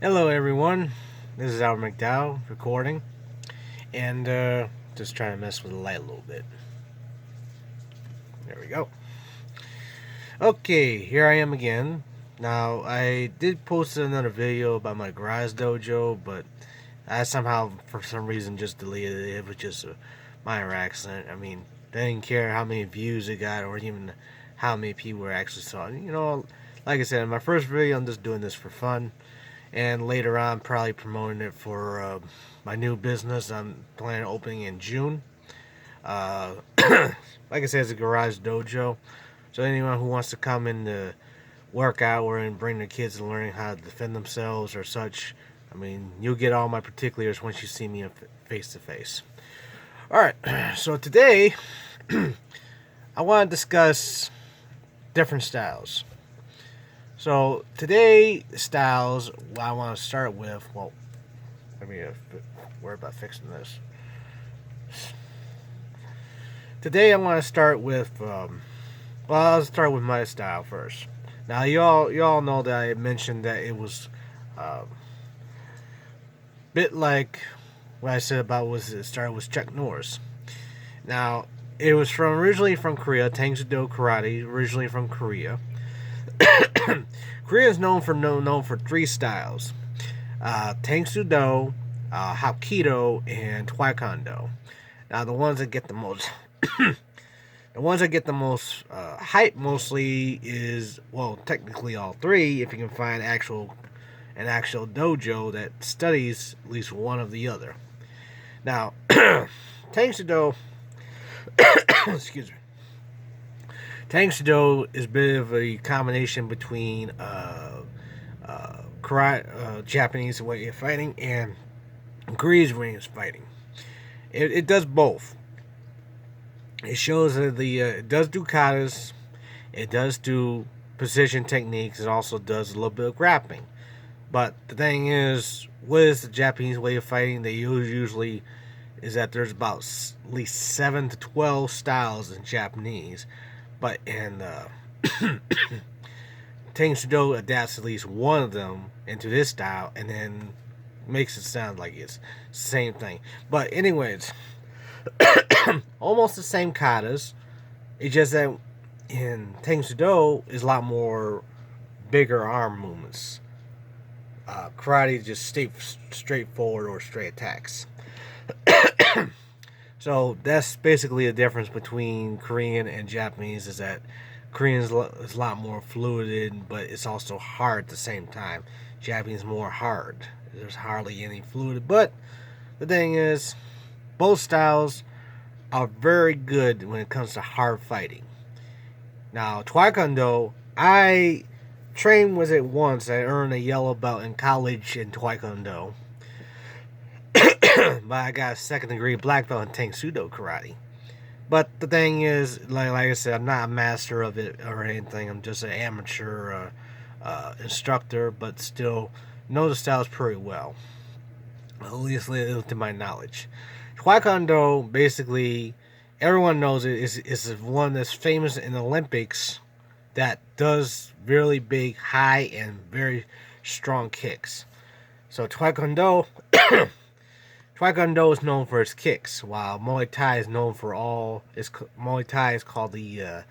Hello, everyone. This is Albert McDowell recording, and just trying to mess with the light a little bit. There we go. Okay, here I am again. Now, I did post another video about my garage dojo, but I somehow, for some reason, just deleted it. It was just a minor accident. I mean, they didn't care how many views it got or even how many people actually saw it. Like I said, in my first video, I'm just doing this for fun. And later on, probably promoting it for my new business I'm planning on opening in June. Uh, like I said, it's a garage dojo. So anyone who wants to come in to work out or and bring their kids and learning how to defend themselves or such, I mean, you'll get all my particulars once you see me face to face. All right, so today I want to discuss different styles. So today, styles I want to start with. Well, let me worry about fixing this. Today I want to start with. I'll start with my style first. Now y'all know that I mentioned that it was a bit like what I said about was it started with Chuck Norris. Now it was originally from Korea. Tang Soo Do Karate originally from Korea. Korea is known for three styles: Tang Soo Do, Hapkido, and Taekwondo. Now the ones that get the most, hype mostly is, well, technically all three if you can find an actual dojo that studies at least one of the other. Now, Tang Soo Do, excuse me. Tang Soo Do is a bit of a combination between karate, Japanese way of fighting and Korean way of fighting. It does both. It shows that it does do katas, it does do position techniques, it also does a little bit of grappling. But the thing is, with the Japanese way of fighting, they usually is that there's about at least 7 to 12 styles in Japanese. But in Tang Soo Do adapts at least one of them into this style and then makes it sound like it's the same thing. But anyways, almost the same katas. It's just that in Tang Soo Do is a lot more bigger arm movements. Karate is just straightforward or straight attacks. So that's basically the difference between Korean and Japanese, is that Korean is a lot more fluid, but it's also hard at the same time. Japanese is more hard. There's hardly any fluid. But the thing is, both styles are very good when it comes to hard fighting. Now, Taekwondo, I trained with it once. I earned a yellow belt in college in Taekwondo. But I got a second degree black belt in Tang Soo Do Karate. But the thing is, like I said, I'm not a master of it or anything. I'm just an amateur instructor, but still know the styles pretty well. At least to my knowledge. Taekwondo, basically, everyone knows it, is one that's famous in the Olympics that does really big, high, and very strong kicks. So Taekwondo is known for its kicks, while Muay Thai is known for Muay Thai is called the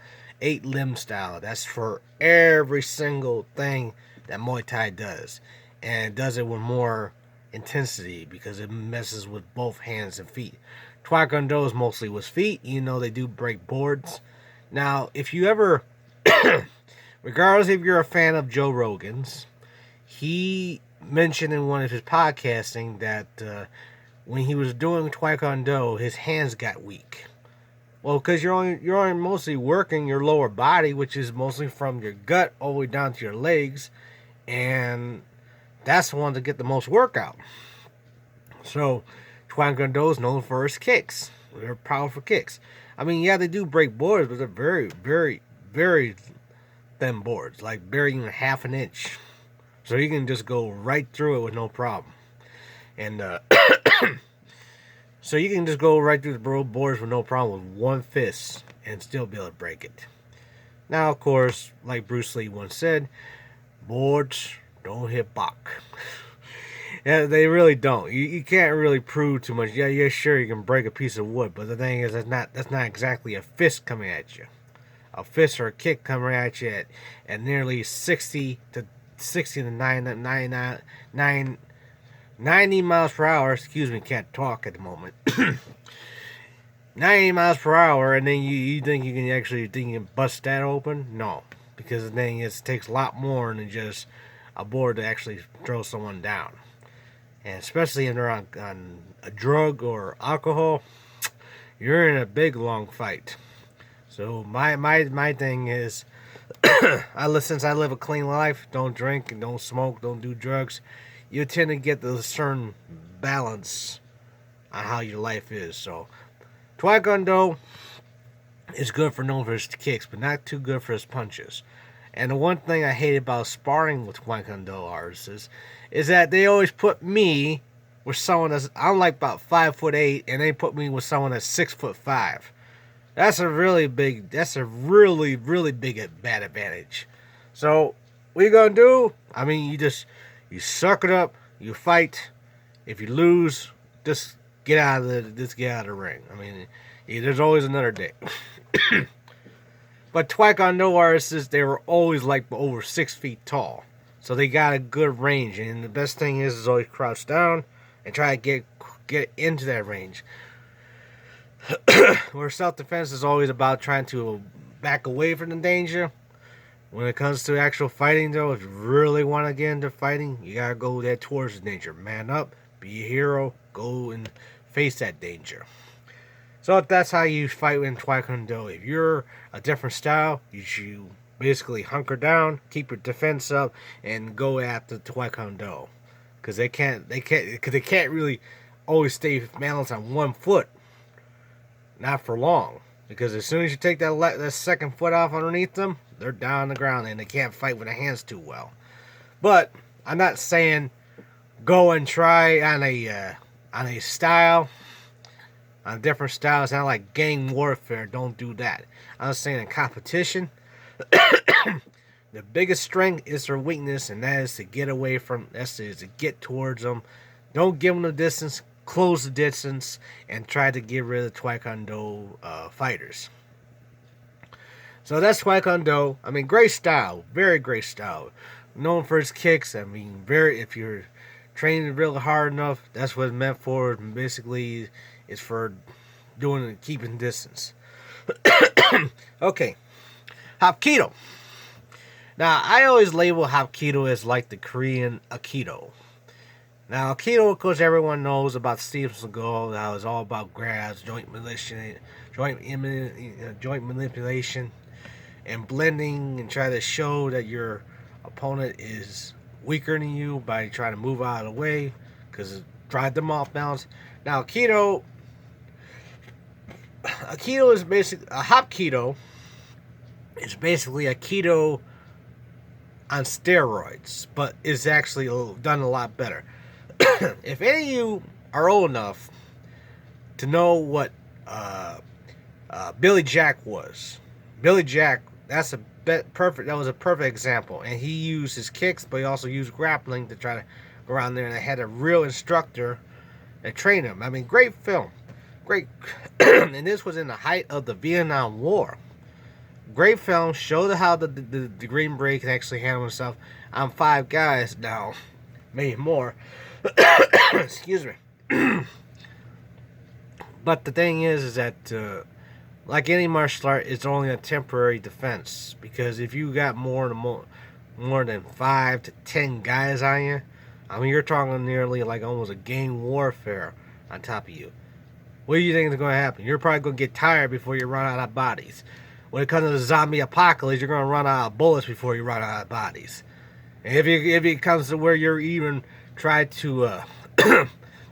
8-limb style. That's for every single thing that Muay Thai does, and it does it with more intensity because it messes with both hands and feet. Taekwondo is mostly with feet. They do break boards. Now, if you ever, regardless if you're a fan of Joe Rogan's, he mentioned in one of his podcasting that when he was doing Taekwondo, his hands got weak. Well, because you're only mostly working your lower body, which is mostly from your gut all the way down to your legs, and that's the one to get the most workout. So, Taekwondo is known for its kicks. They're powerful kicks. I mean, yeah, they do break boards, but they're very, very, very thin boards, like barely even half an inch. So you can just go right through it with no problem. And so you can just go right through the boards with no problem with one fist and still be able to break it. Now, of course, like Bruce Lee once said, boards don't hit back. Yeah, they really don't. You can't really prove too much. Yeah, sure you can break a piece of wood, but the thing is that's not exactly a fist coming at you. A fist or a kick coming at you at nearly 60 to 90 miles per hour. Excuse me, can't talk at the moment. 90 miles per hour, and then you think you can bust that open? No, because the thing is, it takes a lot more than just a board to actually throw someone down. And especially if they're on a drug or alcohol, you're in a big long fight. So my thing is, since I live a clean life, don't drink and don't smoke, don't do drugs, you tend to get the certain balance on how your life is. So Taekwondo is good for known for his kicks, but not too good for his punches. And the one thing I hate about sparring with Taekwondo artists is that they always put me with someone I'm like about 5'8", and they put me with someone that's 6'5". That's a really big bad advantage. So what you gonna do? I mean, you suck it up, you fight. If you lose, just get out of the ring. I mean, there's always another day. But Taekwondo artists, they were always like over 6 feet tall, so they got a good range. And the best thing is always crouch down and try to get into that range. Where self-defense is always about trying to back away from the danger. When it comes to actual fighting, though, if you really want to get into fighting, you gotta go there towards the danger. Man up, be a hero, go and face that danger. So that's how you fight in Taekwondo. If you're a different style, you should basically hunker down, keep your defense up, and go after Taekwondo. Because they can't really always stay balanced on one foot. Not for long, because as soon as you take that second foot off underneath them, they're down on the ground and they can't fight with their hands too well. But I'm not saying go and try on a style, on a different style. It's not like gang warfare. Don't do that. I'm just saying in competition, the biggest strength is their weakness, and that is to get away from. To get towards them. Don't give them the distance. Close the distance and try to get rid of Taekwondo fighters. So that's Taekwondo. I mean, great style, very great style. Known for his kicks. I mean, if you're training really hard enough, that's what it's meant for. Basically, it's for keeping distance. Okay, Hapkido. Now, I always label Hapkido as like the Korean Aikido. Now, Aikido, of course, everyone knows about Steven Seagal. How it's all about grabs, joint manipulation, and blending, and try to show that your opponent is weaker than you by trying to move out of the way because it drive them off balance. Now, Aikido is basically a Hapkido. It's basically Aikido on steroids, but it's actually done a lot better. If any of you are old enough to know what Billy Jack was, Billy Jack, that was a perfect example. And he used his kicks, but he also used grappling to try to go around there. And they had a real instructor that trained him. I mean, great film, great. And this was in the height of the Vietnam War. Great film. Showed how the Green Beret can actually handle himself. I'm Five Guys now, maybe more. Excuse me. But the thing is that like any martial art, it's only a temporary defense, because if you got more than 5 to 10 guys on you, I mean, you're talking nearly like almost a gang warfare on top of you. What do you think is going to happen? You're probably going to get tired before you run out of bodies. When it comes to the zombie apocalypse, you're going to run out of bullets before you run out of bodies. And if it comes to where you're even try to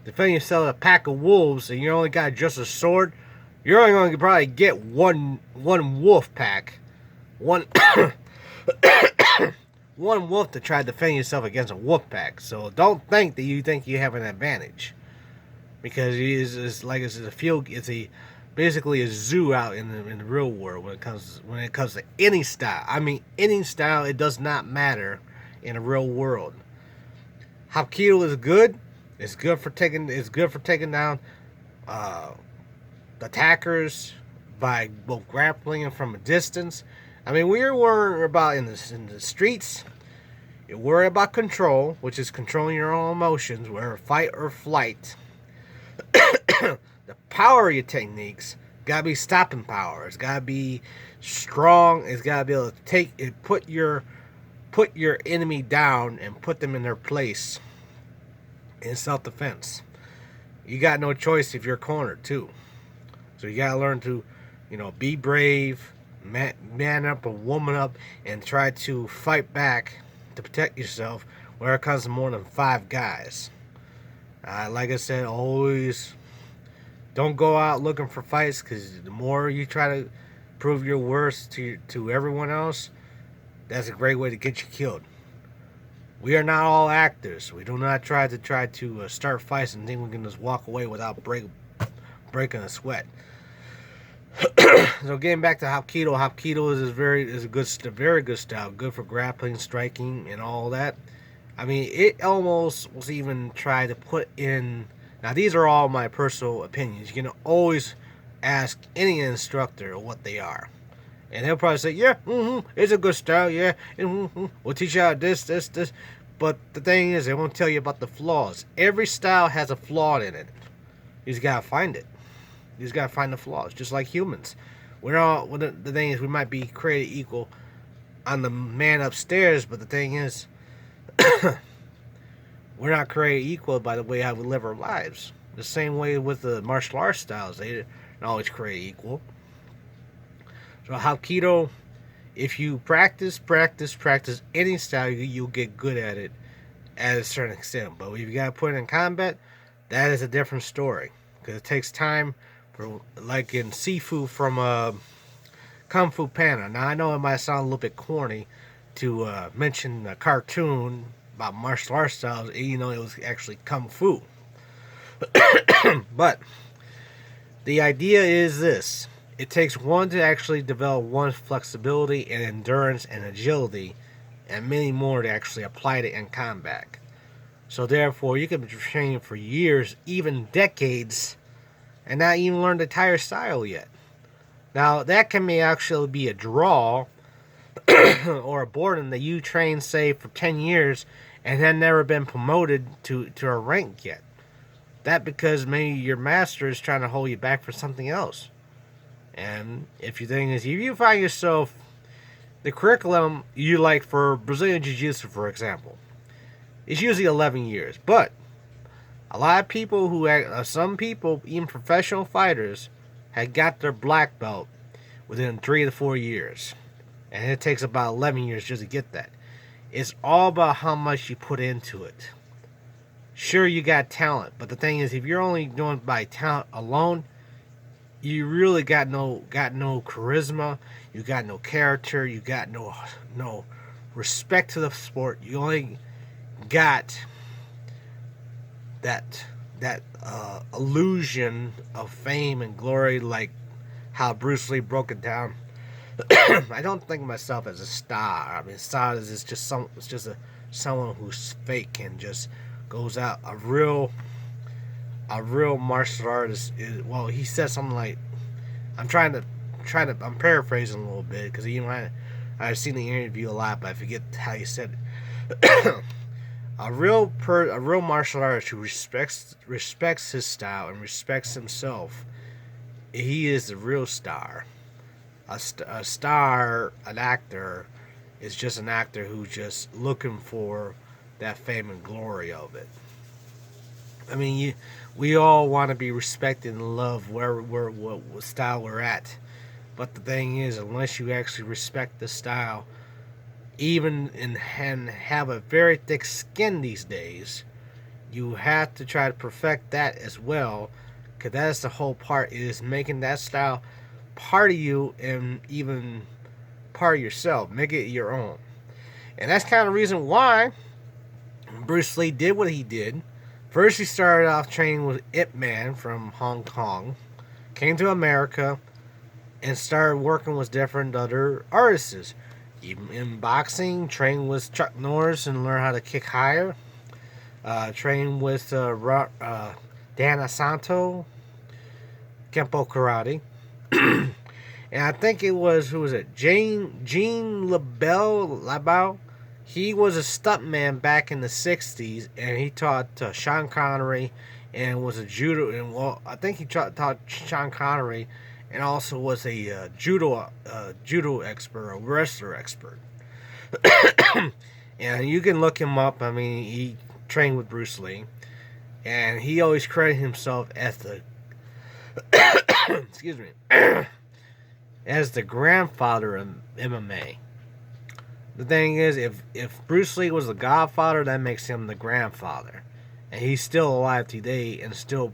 defend yourself with a pack of wolves, and you only got just a sword, you're only going to probably get one wolf pack, one wolf to try to defend yourself against a wolf pack. So don't think that you think you have an advantage, because it's basically a zoo out in the real world when it comes to any style. I mean, any style. It does not matter in the real world. Hapkido is good. It's good for taking. It's good for taking down uh, attackers by both grappling and from a distance. I mean, we're worried about in the streets. You worry about control, which is controlling your own emotions, whether fight or flight. The power of your techniques gotta be stopping power. It's gotta be strong. It's gotta be able to take it, put your enemy down and put them in their place in self defense. You got no choice if you're cornered too. So you gotta learn to, be brave, man up or woman up, and try to fight back to protect yourself where it comes to more than 5 guys. Like I said, always don't go out looking for fights, because the more you try to prove your worth to everyone else, that's a great way to get you killed. We are not all actors. We do not try to start fights and think we can just walk away without breaking a sweat. So getting back to Hapkido, Hapkido is a very good style, good for grappling, striking, and all that. I mean, it almost was even tried to put in. Now, these are all my personal opinions. You can always ask any instructor what they are, and they'll probably say, "Yeah, it's a good style. Yeah, we'll teach you how this." But the thing is, they won't tell you about the flaws. Every style has a flaw in it. You just gotta find it. You just gotta find the flaws, just like humans. We're all. Well, the thing is, we might be created equal on the man upstairs, but the thing is, we're not created equal by the way how we live our lives. The same way with the martial arts styles, they're not always created equal. So Hapkido, if you practice any style, you'll get good at it at a certain extent. But if you gotta put it in combat, that is a different story, because it takes time. For like in Sifu from Kung Fu Panda. Now I know it might sound a little bit corny to mention a cartoon about martial arts styles. It was actually Kung Fu. But the idea is this: it takes one to actually develop one's flexibility and endurance and agility, and many more to actually apply it in combat. So therefore, you can be training for years, even decades, and not even learn the entire style yet. Now, that can may actually be a draw or a boredom that you train, say, for 10 years and had never been promoted to a rank yet. That because maybe your master is trying to hold you back for something else. And if you find yourself, the curriculum you like for Brazilian Jiu-Jitsu, for example, is usually 11 years. But a lot of people some people, even professional fighters, had got their black belt within 3 to 4 years. And it takes about 11 years just to get that. It's all about how much you put into it. Sure, you got talent, but the thing is, if you're only doing it by talent alone, you really got no charisma, you got no character, you got no respect to the sport. You only got that illusion of fame and glory, like how Bruce Lee broke it down. I don't think of myself as a star. I mean, star is just someone who's fake and just goes out. A real martial artist is, well, he said something like, I'm paraphrasing a little bit, because I've seen the interview a lot, but I forget how he said it. A real martial artist who respects his style and respects himself, he is the real star. An actor, is just an actor who's just looking for that fame and glory of it. I mean, we all want to be respected and loved what style we're at. But the thing is, unless you actually respect the style, even and have a very thick skin these days, you have to try to perfect that as well, because that's the whole part, is making that style part of you and even part of yourself. Make it your own. And that's kind of the reason why Bruce Lee did what he did. First, he started off training with Ip Man from Hong Kong, came to America, and started working with different other artists. Even in boxing, trained with Chuck Norris and learned how to kick higher. Trained with Dan Asanto, Kempo Karate. And I think it was, who was it? Gene LaBelle. He was a stuntman back in the '60s, and he taught Sean Connery, and was a judo. And well, I think he taught Sean Connery, and also was a judo expert, a wrestler expert. And you can look him up. I mean, he trained with Bruce Lee, and he always credited himself as the excuse me as the grandfather of MMA. The thing is, if Bruce Lee was the godfather, that makes him the grandfather, and he's still alive today and still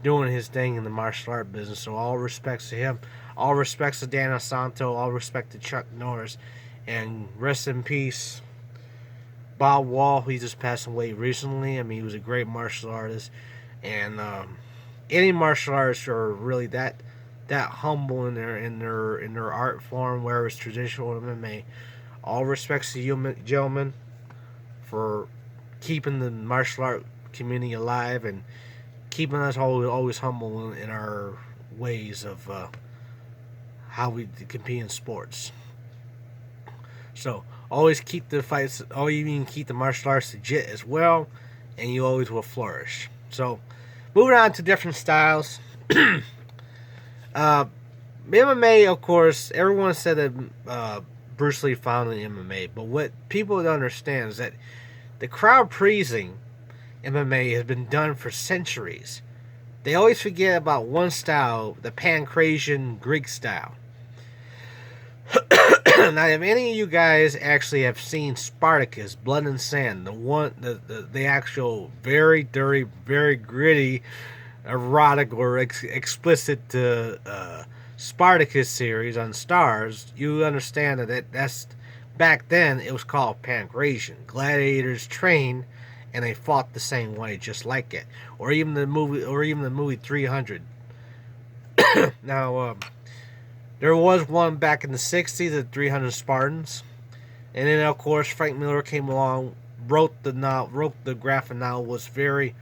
doing his thing in the martial art business. So all respects to him, all respects to Daniel Santo, all respect to Chuck Norris, and rest in peace, Bob Wall. He just passed away recently. I mean, he was a great martial artist, and any martial artists are really that humble in their art form, whether it's traditional or MMA. All respects to you, gentlemen, for keeping the martial art community alive and keeping us always humble in our ways of how we compete in sports. So always keep the fights, or even keep the martial arts legit as well, and you always will flourish. So moving on to different styles. MMA, of course, everyone said that Bruce Lee founded MMA, but what people don't understand is that the crowd pleasing MMA has been done for centuries. They always forget about one style, the Pancratian Greek style. Now, if any of you guys actually have seen Spartacus, Blood and Sand, the actual very dirty, very gritty, erotic or explicit Spartacus series on Stars, you understand that's back then it was called Pancration. Gladiators trained and they fought the same way, just like it. Or even the movie 300. Now, there was one back in the '60s, the 300 Spartans, and then of course Frank Miller came along, wrote the graphic novel. Was very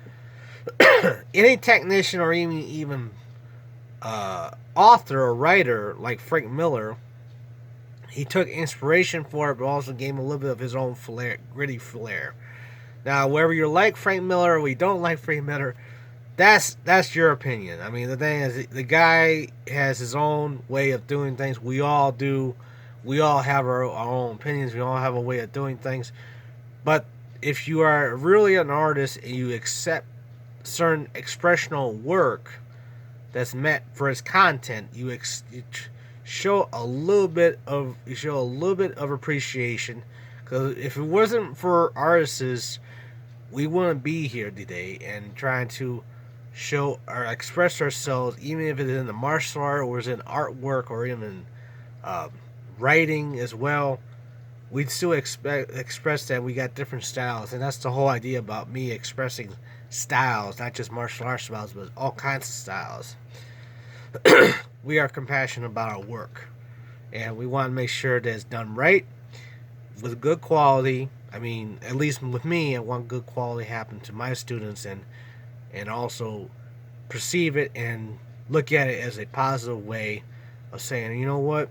any technician or even author or writer like Frank Miller, he took inspiration for it, but also gave him a little bit of his own flair, gritty flair. Now, whether you like Frank Miller or we don't like Frank Miller, that's your opinion. I mean, the thing is, the guy has his own way of doing things. We all do. We all have our own opinions. We all have a way of doing things. But if you are really an artist and you accept certain expressional work that's meant for its content, you show a little bit of appreciation. Because if it wasn't for artists, we wouldn't be here today and trying to show or express ourselves, even if it is in the martial art or is in artwork or even writing as well. We'd still express that we got different styles, and that's the whole idea about me expressing styles, not just martial arts styles, but all kinds of styles. We are compassionate about our work, and we want to make sure that it's done right with good quality. I mean, at least with me, I want good quality happen to my students, and also perceive it and look at it as a positive way of saying, you know what,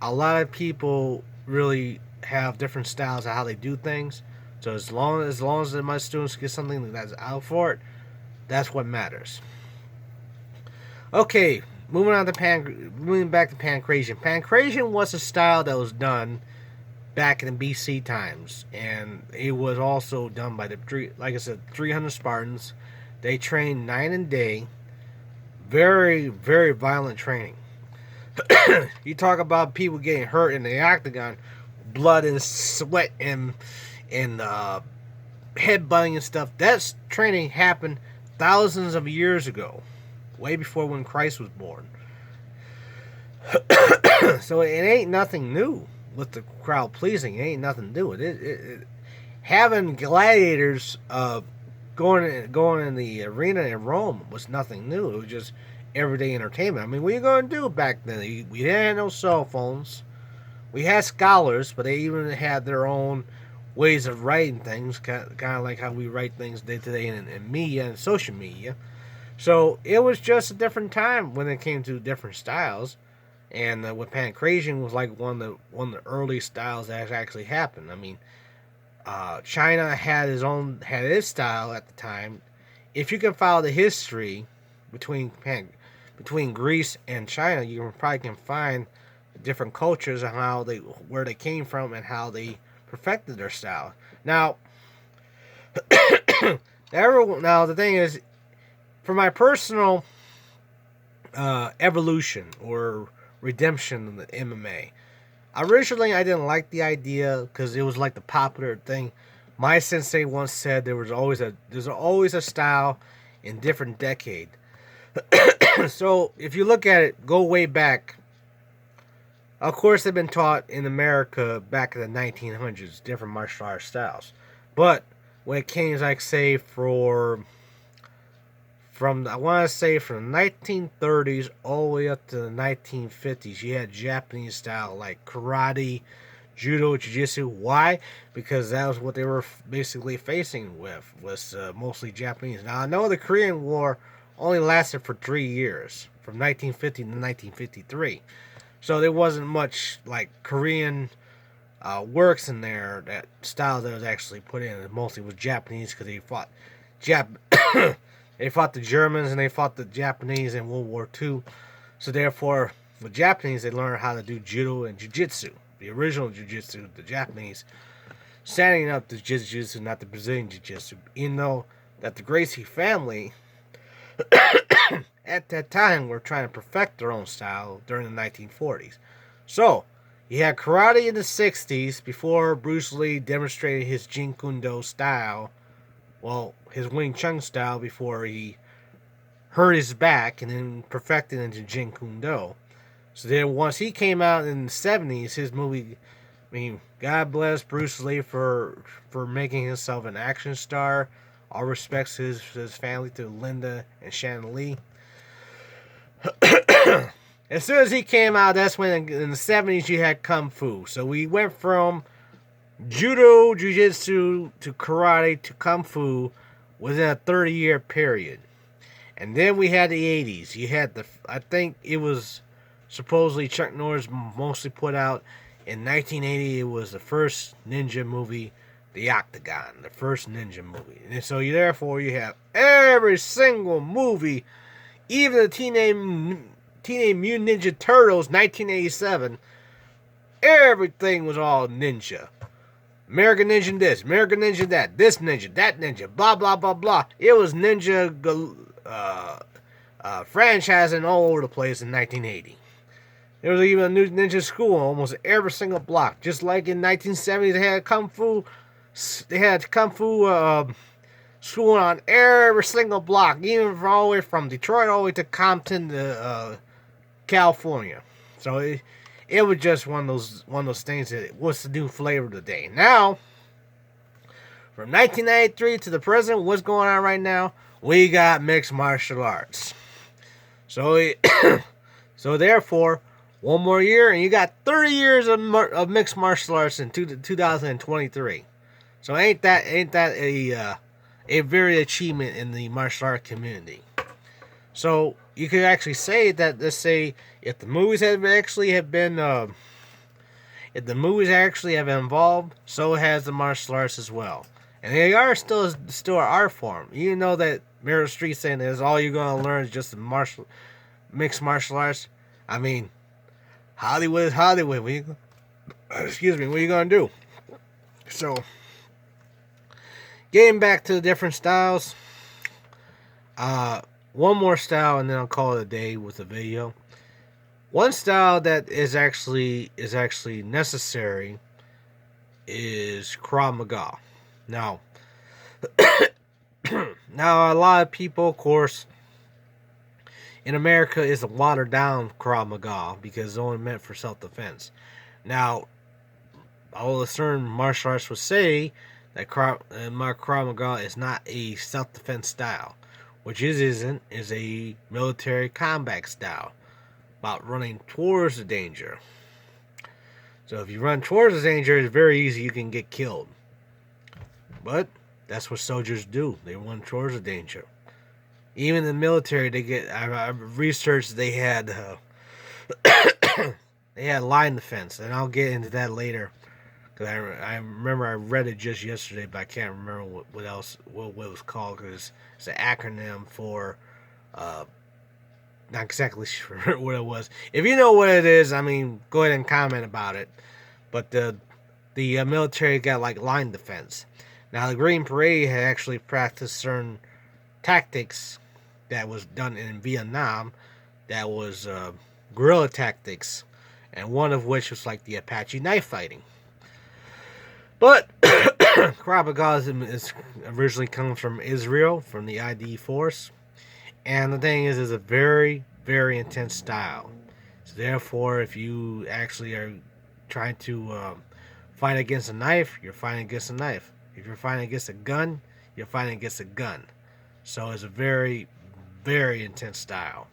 a lot of people really have different styles of how they do things. So as long as my students get something that's out for it, that's what matters. Okay, moving back to Pancration. Pancration was a style that was done back in the BC times, and it was also done by like I said, 300 Spartans. They trained night and day. Very, very violent training. You talk about people getting hurt in the octagon, blood and sweat and headbutting and stuff. That training happened thousands of years ago, way before when Christ was born. So it ain't nothing new with the crowd pleasing. It ain't nothing new. Having gladiators going in the arena in Rome was nothing new. It was just everyday entertainment. I mean, what are you going to do back then? We didn't have no cell phones. We had scholars, but they even had their own ways of writing things, kind of like how we write things day to day in media and social media. So it was just a different time when it came to different styles. And with Pancratian was like one of the early styles that actually happened. I mean, China had its style at the time. If you can follow the history between between Greece and China, you probably can find different cultures and how they where they came from and how they perfected their style. Now, now the thing is, for my personal evolution or redemption in the MMA, originally I didn't like the idea because it was like the popular thing. My sensei once said there's always a style in different decade. So if you look at it, go way back. Of course, they've been taught in America back in the 1900s different martial arts styles, but when it came, like say from I want to say from the 1930s all the way up to the 1950s, you had Japanese style like karate, judo, jiu-jitsu. Why? Because that was what they were basically facing with, was mostly Japanese. Now I know the Korean War only lasted for 3 years, from 1950 to 1953. So there wasn't much like Korean works in there. That style that was actually put in, it mostly was Japanese because they fought Jap. They fought the Germans and they fought the Japanese in World War II. So therefore, the Japanese, they learned how to do judo and jiu-jitsu. The original jiu-jitsu, the Japanese, standing up to jiu-jitsu, not the Brazilian jiu-jitsu. Even though that the Gracie family at that time were trying to perfect their own style during the 1940s. So, you had karate in the 60s before Bruce Lee demonstrated his Jeet Kune Do style, well, his Wing Chun style before he hurt his back and then perfected into Jeet Kune Do. So then once he came out in the 70s, his movie, I mean, God bless Bruce Lee for making himself an action star. All respects to his family, to Linda and Shannon Lee. As soon as he came out, that's when in the 70s you had Kung Fu. So we went from Judo, Jiu-Jitsu to Karate to Kung Fu within a 30-year period. And then we had the 80s. You had I think it was supposedly Chuck Norris mostly put out in 1980. It was the first ninja movie, The Octagon, the first ninja movie. And so therefore you have every single movie, even the Teenage Mutant Ninja Turtles 1987, everything was all ninja. American Ninja this, American Ninja that, this ninja, that ninja, blah, blah, blah, blah. It was ninja franchising all over the place in 1980. There was even a new ninja school on almost every single block. Just like in 1970, they had Kung Fu school on every single block, even all the way from Detroit all the way to Compton to California. So it was just one of those things that what's the new flavor today. Now, from 1993 to the present, what's going on right now? We got mixed martial arts. So so therefore, one more year and you got 30 years of mixed martial arts in 2023. So ain't that a very achievement in the martial art community? So you could actually say that, let's say, if the movies have actually involved, so has the martial arts as well, and they are still an art form. You know that Meryl Streep saying that all you're gonna learn is just the mixed martial arts. I mean, Hollywood is Hollywood. What are you gonna do? So, getting back to the different styles. One more style and then I'll call it a day with the video. One style that is actually necessary is Krav Maga. Now, a lot of people, of course, in America is a watered down Krav Maga because it's only meant for self-defense. Now, all the certain martial arts would say that Krav Maga is not a self-defense style, which isn't, is a military combat style, about running towards the danger. So if you run towards the danger, it's very easy you can get killed. But that's what soldiers do. They run towards the danger. Even in the military, they get. I researched. They had line defense, and I'll get into that later. Cause I remember I read it just yesterday, but I can't remember what else what it was called. Cause it's an acronym for uh, not exactly sure what it was. If you know what it is, I mean, go ahead and comment about it. But the military got like line defense. Now the Green Beret had actually practiced certain tactics that was done in Vietnam. That was guerrilla tactics, and one of which was like the Apache knife fighting. But Krav Maga is originally comes from Israel, from the ID force, and the thing is, it's a very, very intense style. So therefore, if you actually are trying to fight against a knife, you're fighting against a knife. If you're fighting against a gun, you're fighting against a gun. So it's a very, very intense style,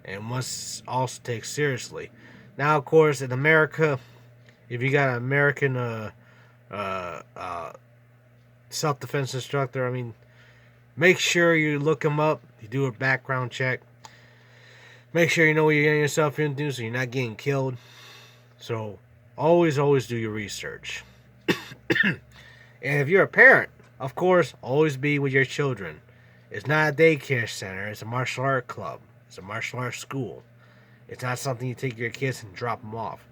and must also take seriously. Now, of course, in America, if you got an American uh, uh, self-defense instructor, I mean, make sure you look them up. You do a background check. Make sure you know what you're getting yourself into, so you're not getting killed. So always, always do your research. And if you're a parent, of course, always be with your children. It's not a daycare center. It's a martial art club. It's a martial arts school. It's not something you take your kids and drop them off.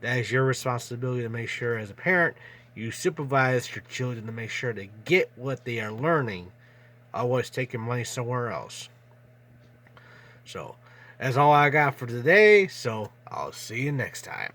That is your responsibility to make sure, as a parent, you supervise your children to make sure they get what they are learning. Otherwise, take your money somewhere else. So, that's all I got for today. So, I'll see you next time.